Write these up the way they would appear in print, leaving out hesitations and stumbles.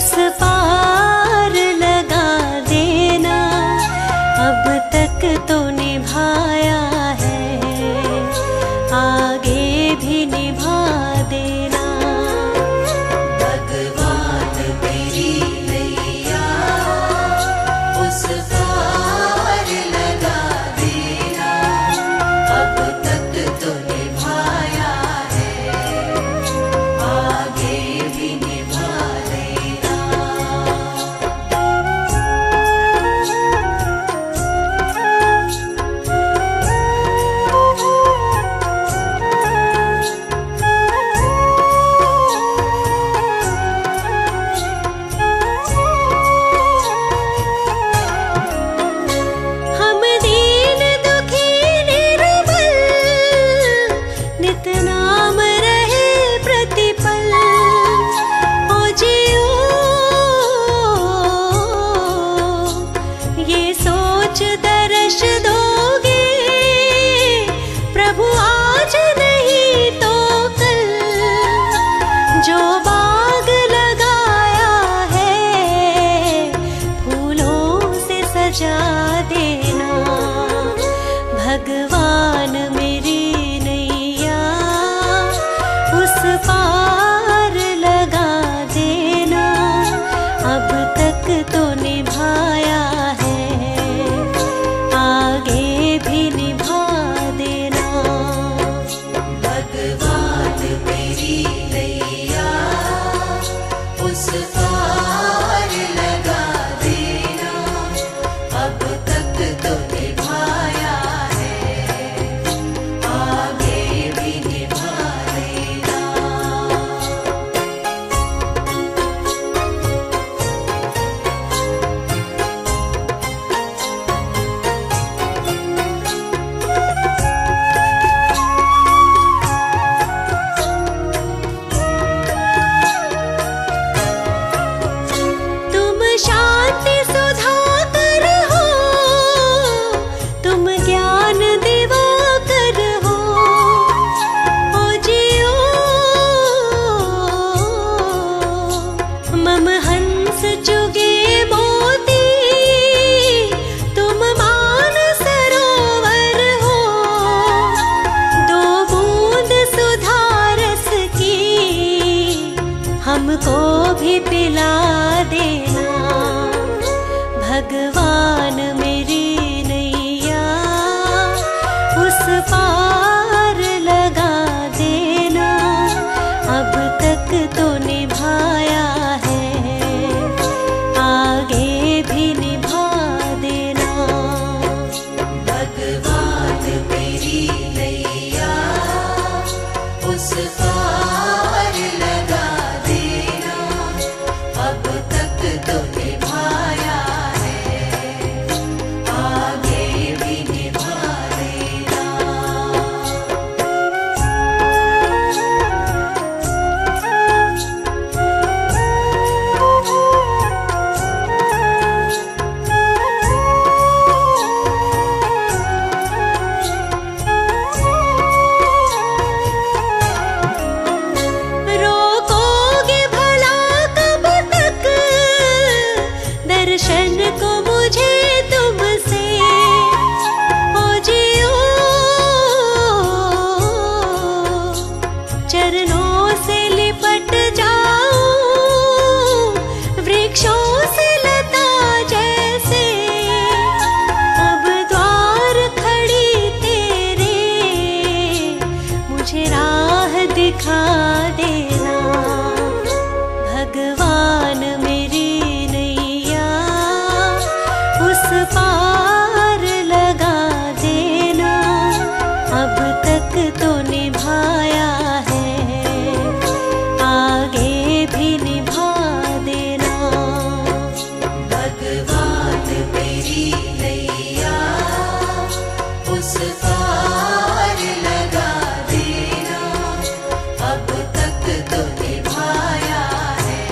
उस पार लगा देना, अब तक तो निभाया है, आगे भी निभा देना। भगवान मेरी नैया उस पार लगा देना, अब तक तो निभाया है, आगे भी निभा देना। हम दीन दुखी निर्बल, नित नाम रहे प्रतिपल, ओ जियो ये सोच दर्श दोगे, प्रभु आज नहीं तो कल, जो बाग लगाया है फूलों से सजा देना। भगवान मेरी नैया उस पार लगा देना, अब तक तो निभाया है, आगे भी निभा देना। भगवान मेरी नैया उस पार लगा देना, अब तक तो निभाया है, आगे भी निभा देना। तुम शांति सुधाकर हो, तुम ज्ञान दिवाकर हो, ओ जियो मम हंस चुगे मोती, तुम मान सरोवर हो, दो बूंद सुधा रस की हमको भी पिला देना। भगवान मेरी नैया उस पार लगा देना, अब तक तो निभाया है, आगे भी निभा देना। भगवान मेरी नैया उस पार लगा देना, अब तक तो निभाया है, आगे भी निभा देना। रोकोगे भला कब तक दर्शन को मुझे तुमसे, ओ जियो चरणों से लिपट जाऊं, वृक्षों से लता जैसे, अब द्वार खड़ी तेरे, मुझे राह दिखा देना। भगवान मेरी नैया उस पार लगा देना, अब तक तो निभाया है, आगे भी निभा देना। भगवान मेरी नैया उस पार लगा देना, अब तक तो निभाया है,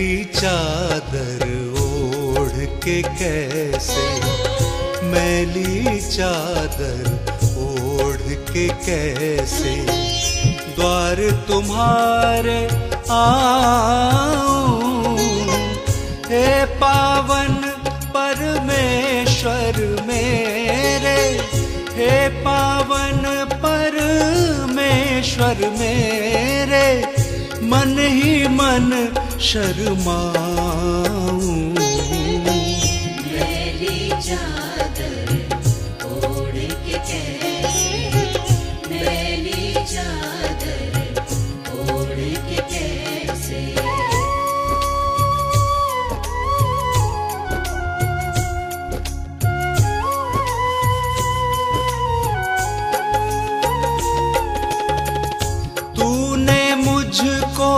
मैली चादर ओढ़ के कैसे, मैली चादर ओढ़ के कैसे द्वार तुम्हारे आऊं। हे पावन परमेश्वर मेरे, हे पावन परमेश्वर मेरे, मन ही मन शर्माऊं। मैली चादर ओढ़ के कैसे, मैली चादर ओढ़ के कैसे। तूने मुझको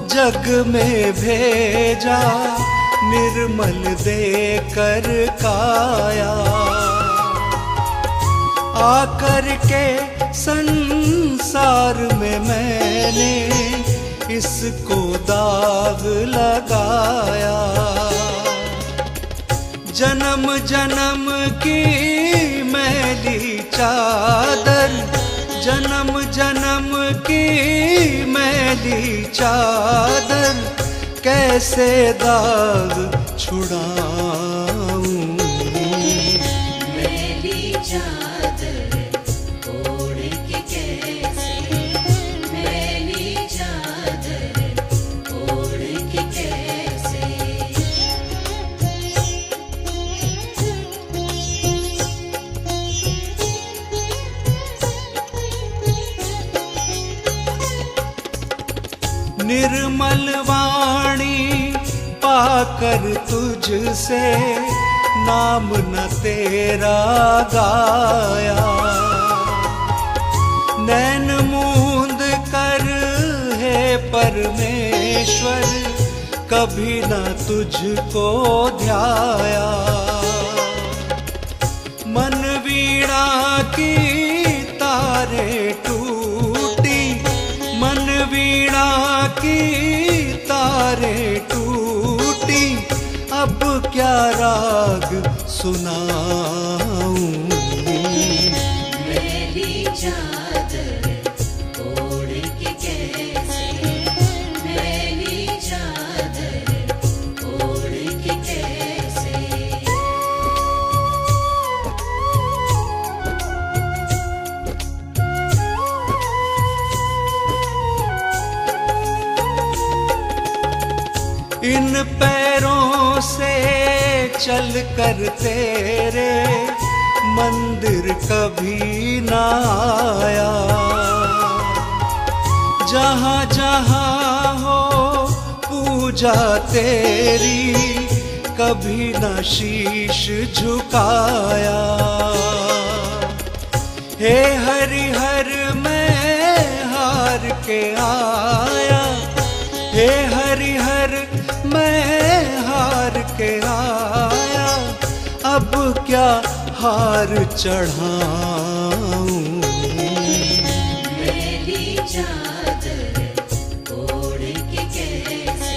जग में भेजा, निर्मल देकर काया, आकर के संसार में मैंने इसको दाग लगाया। जन्म जन्म की मैली चादर, जन्म जन्म की मैली चादर, कैसे दाग छुड़ाऊं। मैली चादर ओढ़ के कैसे, मैली चादर ओढ़ के कैसे। निर्मल वाणी पाकर तुझसे नाम न तेरा गाया। नैन मूंद कर हे परमेश्वर, कभी न तुझको ध्याया। मन वीणा की तारे टूटी, मन वीणा की तारे टूटी, अब क्या राग सुनाऊं। मैली चादर ओढ़ के कैसे, मैली चादर ओढ़ के कैसे। इन पैरों से चल कर तेरे मंदिर कभी न आया। जहाँ जहाँ हो पूजा तेरी, कभी न शीश झुकाया। हे हरिहर मैं हार के आया, हे हरिहर मैं हार के आया, अब क्या हार चढ़ाऊं। मैली चादर ओढ़ के कैसे,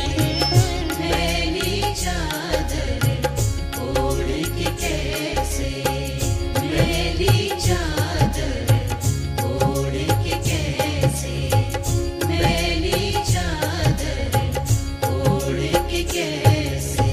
मैली चादर ओढ़ के कैसे, मैली चादर ओढ़ के कैसे, मैली चादर ओढ़ के कैसे।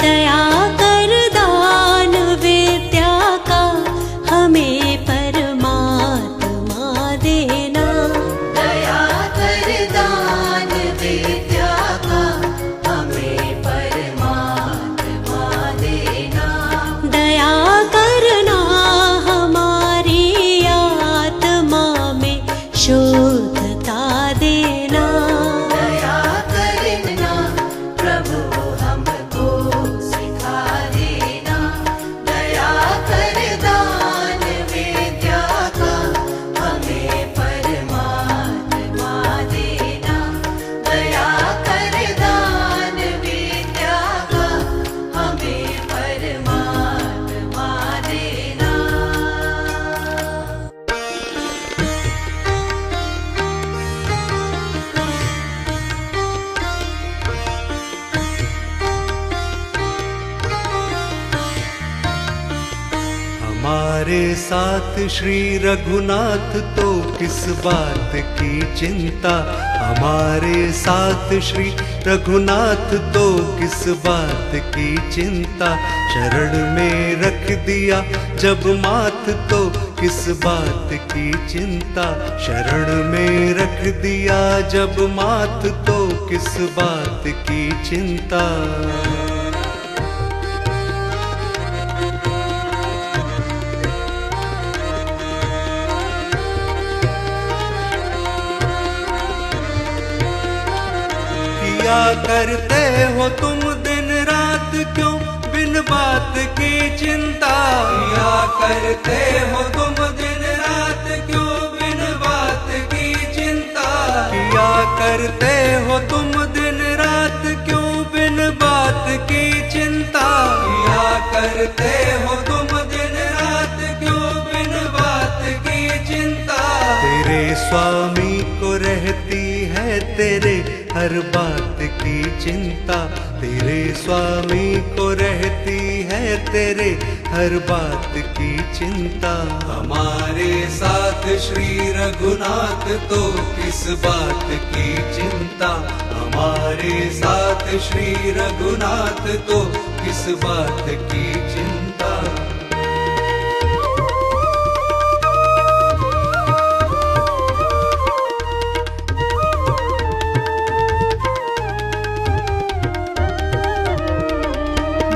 दया कर दान विद्या का हमारे साथ श्री रघुनाथ तो किस बात की चिंता, हमारे साथ श्री रघुनाथ तो किस बात की चिंता। शरण में रख दिया जब माथ तो किस बात की चिंता, शरण में रख दिया जब माथ तो किस बात की चिंता। क्या करते हो तुम दिन रात क्यों बिन बात की चिंता, क्या करते हो तुम दिन रात क्यों बिन बात की चिंता, क्या करते हो तुम दिन रात क्यों बिन बात की चिंता, क्या करते हो तुम दिन रात क्यों बिन बात की चिंता। तेरे स्वामी को रहती है तेरे हर बात की चिंता, तेरे स्वामी को रहती है तेरे हर बात की चिंता। हमारे साथ श्री रघुनाथ तो किस बात की चिंता, हमारे साथ श्री रघुनाथ तो किस बात की चिंता।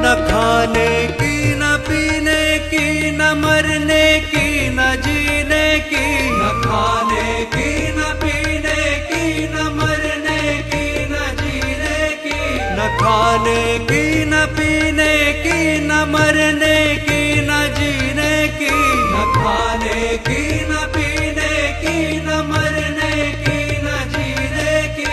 न खाने की न पीने की न मरने की न जीने की, न खाने की न पीने की न मरने की न जीने की, न खाने की न पीने की न मरने की न जीने की, न खाने की न पीने की न मरने की न जीने की।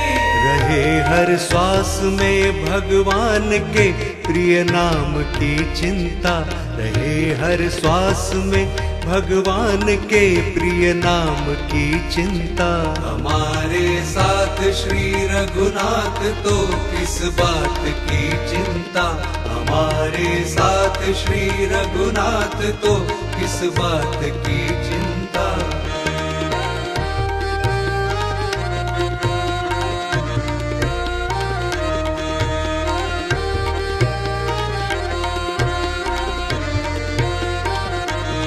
रहे हर श्वास में भगवान के प्रिय नाम की चिंता, रहे हर श्वास में भगवान के प्रिय नाम की चिंता। हमारे साथ श्री रघुनाथ तो किस बात की चिंता, हमारे साथ श्री रघुनाथ तो किस बात की चिंता।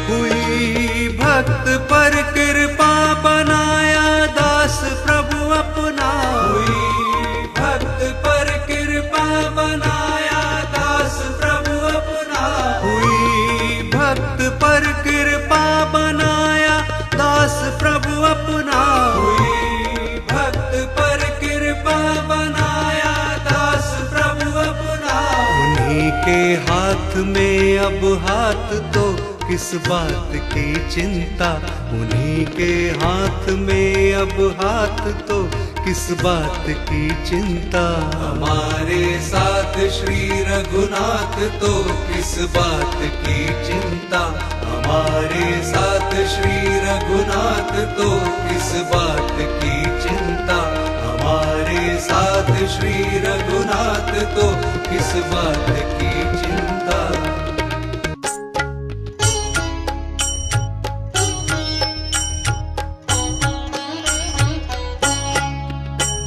हुई भक्त पर कृपा बनाया दास प्रभु अपना, हुई भक्त पर कृपा बनाया दास प्रभु अपना, हुई भक्त पर कृपा बनाया दास प्रभु अपना, हुई भक्त पर कृपा बनाया दास प्रभु अपना। उन्हीं के हाथ में अब हाथ तो किस बात की चिंता, उन्हीं के हाथ में अब हाथ तो किस बात की चिंता। हमारे साथ श्री रघुनाथ तो किस बात की चिंता, हमारे साथ श्री रघुनाथ तो किस बात की चिंता, हमारे साथ श्री रघुनाथ तो किस बात की चिंता।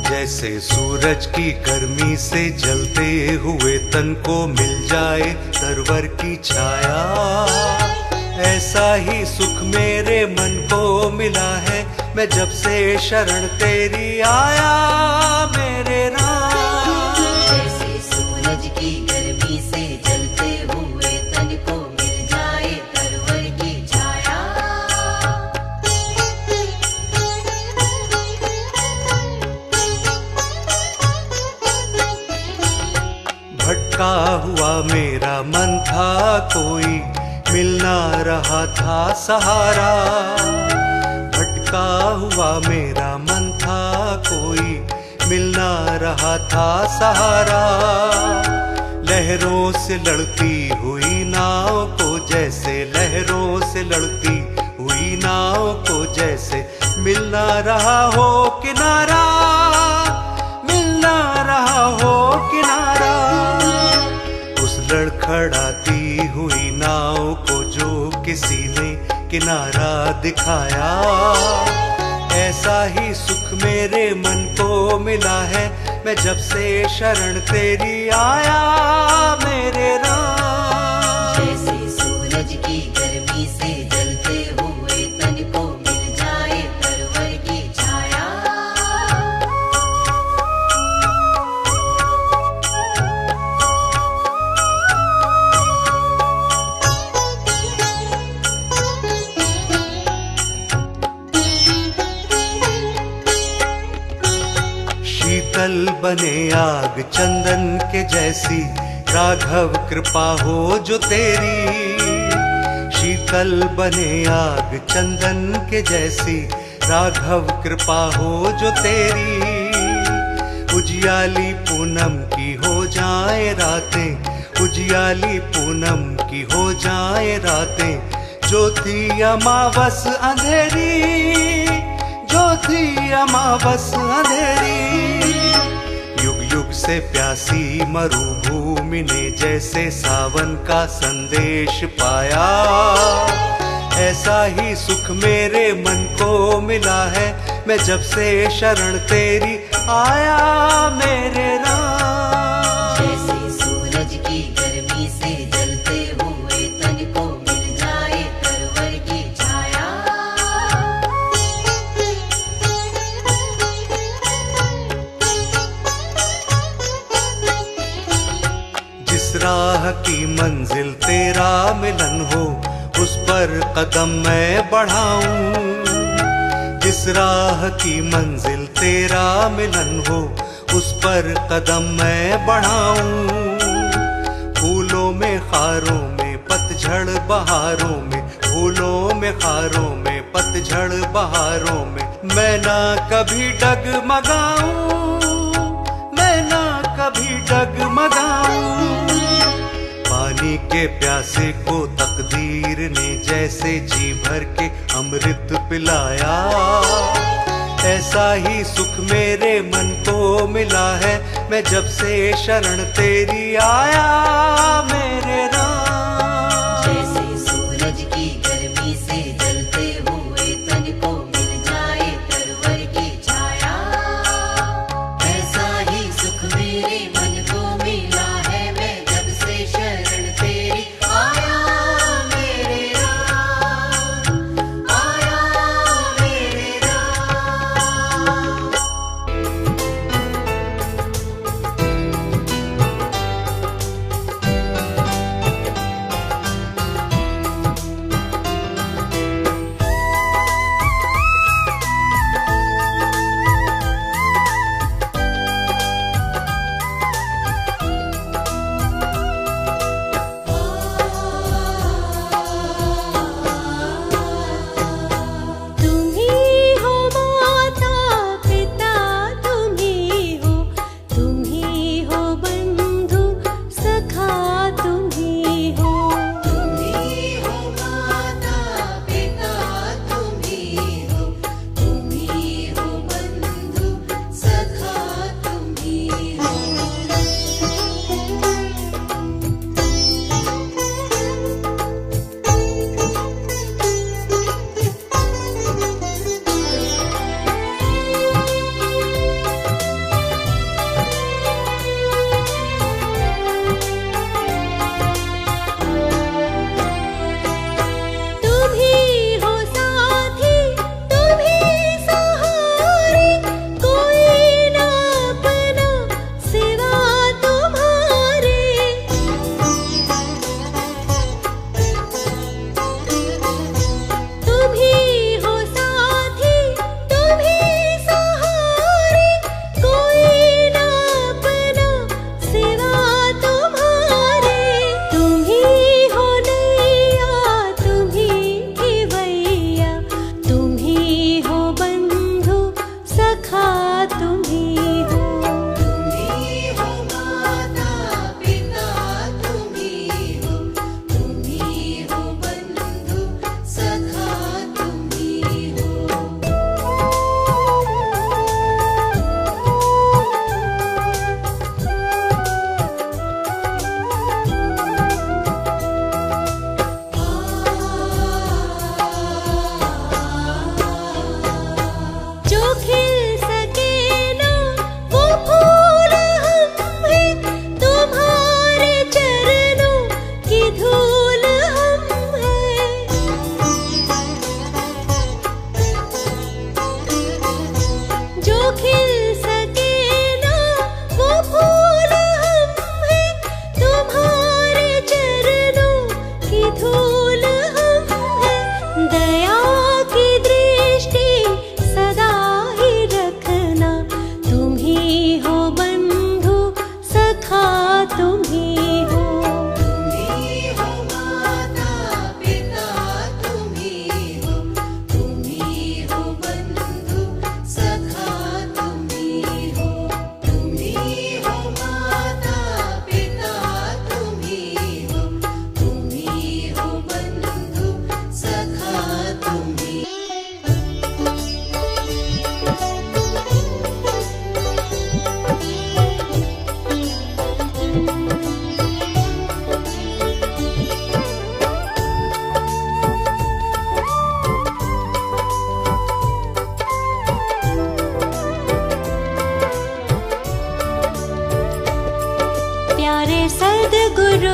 जैसे सूरज की गर्मी से जलते हुए तन को मिल जाए सरवर की छाया, ऐसा ही सुख मेरे मन को मिला है मैं जब से शरण तेरी आया मेरे राम। जैसे सूरज की गर्मी से जलते हुए तन को मिल जाए तरवर की छाया, भटका हुआ मेरा मन था कोई मिल ना रहा था सहारा, भटका हुआ मेरा मन था कोई मिल ना रहा था सहारा। लहरों से लड़ती हुई नाव को जैसे, लहरों से लड़ती हुई नाव को जैसे मिल ना रहा हो किनारा, मिल ना रहा हो किनारा। उस लड़खड़ाती हुई नाव को जो किसी ने किनारा दिखाया। ऐसा ही सुख मेरे मन को मिला है, मैं जब से शरण तेरी आया मेरे राम। जैसे सूरज की गर्मी से जलते हुए तन को मिल जाए तरवर की छाया। शीतल बने आग चंदन के जैसी, राघव कृपा हो जो तेरी। शीतल बने आग चंदन के जैसी, राघव कृपा हो जो तेरी। उजियाली पूनम की हो जाए रातें, उजियाली पूनम की हो जाए रातें। जो थी अमावस अंधेरी, जो थी अमावस अंधेरी। युग युग से प्यासी मरुभूमि ने जैसे सावन का संदेश पाया। ऐसा ही सुख मेरे मन को मिला है, मैं जब से शरण तेरी आया मेरे राम। जैसे सूरज की गर्मी से जलते हुए तन को मिल जाए तरवर की छाया। जिस राह की मंजिल तेरा मिलन हो, उस पर कदम मैं बढ़ाऊं। जिस राह की मंजिल तेरा मिलन हो, उस पर कदम मैं बढ़ाऊं। फूलों में खारों में पतझड़ बहारों में, फूलों में खारों में पतझड़ बहारों में। मैं ना कभी डगमगाऊं, मैं ना कभी डगमगाऊं। पानी के प्यासे को तकदीर ने जैसे जी भर के अमृत पिलाया। ऐसा ही सुख मेरे मन को मिला है, मैं जब से शरण तेरी आया मेरे राम। जैसे सूरज की गर्मी से जलते हुए तन को मिल जाए तरवर की छाया। ऐसा ही सुख मेरे मन को मिला है, मैं जब से शरण तेरी आया मेरे राम, आया मेरे राम।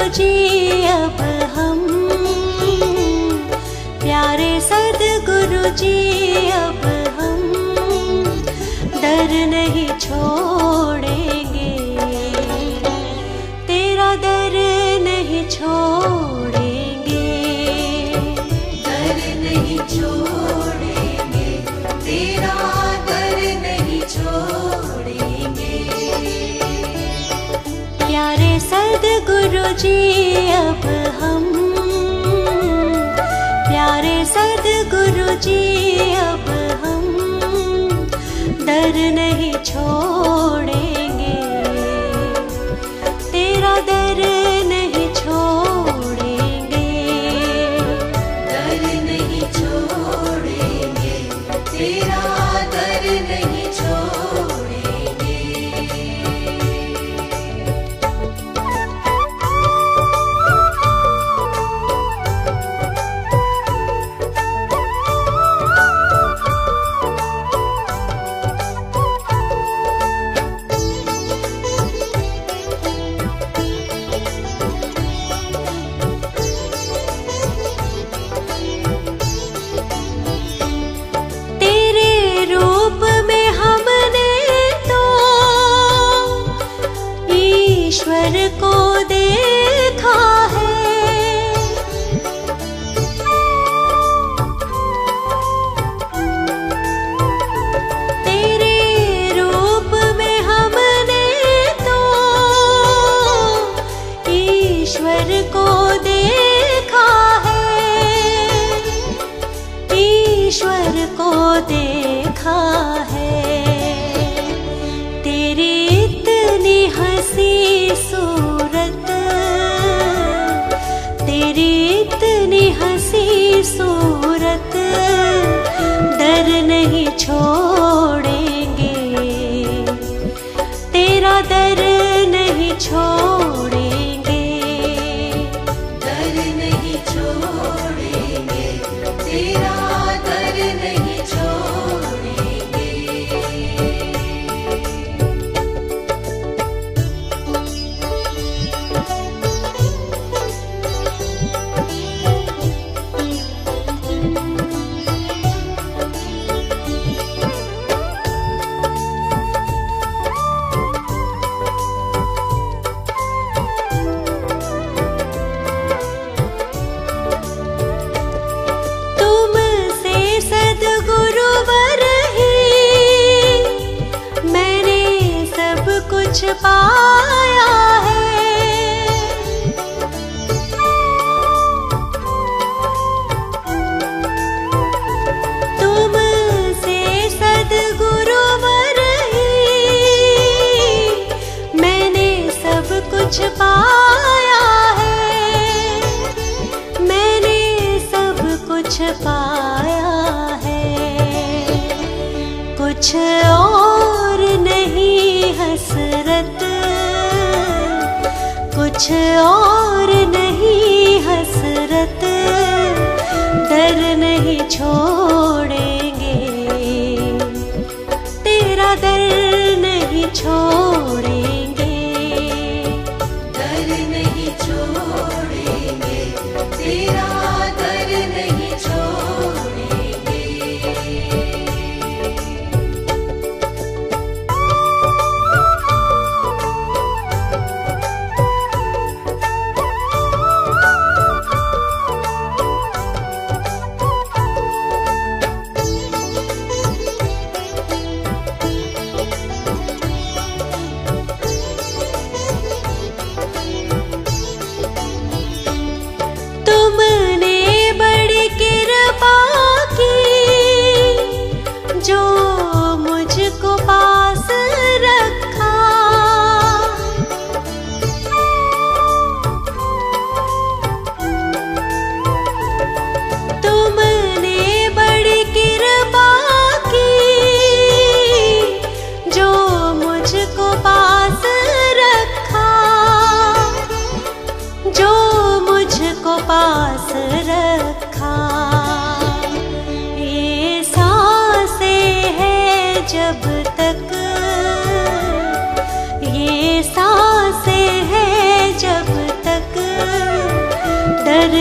जी अब हम, प्यारे सद्गुरु जी अब हम दर नहीं छोड़ेंगे, तेरा दर नहीं छोड़ेंगे, दर नहीं छोड़ेंगे, तेरा दर नहीं छोड़ेंगे। प्यारे सद्गुरु जी अब हम, प्यारे सद्गुरु जी अब हम दर नहीं छोड़ेंगे, तेरा दर नहीं छोड़ेंगे, दर नहीं छोड़ेंगे, तेरा दर नहीं छोड़ेंगे। तेरे रूप में हमने तो ईश्वर को देखा है, तेरे रूप में हमने तो ईश्वर को देखा है, ईश्वर को देखा है। तेरी इतनी हंसी सूरत, तेरी इतनी हंसी सूरत दर नहीं छोड़ेंगे, तेरा दर नहीं छोड़ेंगे, दर नहीं छोड़ेंगे, तेरा दर नहीं छोड़ेंगे। तुमसे सद्गुरुवर ही मैंने सब कुछ पाया है, तुमसे सद्गुरुवर ही मैंने सब कुछ पाया है, मैंने सब कुछ पाया है। कुछ और नहीं हसरत, कुछ और नहीं हसरत दर नहीं छोड़ेंगे, तेरा दर नहीं छोड़ेंगे, दर नहीं छोड़ेंगे, तेरा दर नहीं छोड़ेंगे।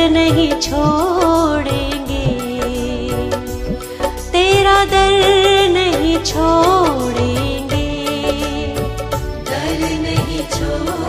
नहीं छोड़ेंगे, तेरा दर नहीं छोड़ेंगे, दर नहीं छोड़ेंगे।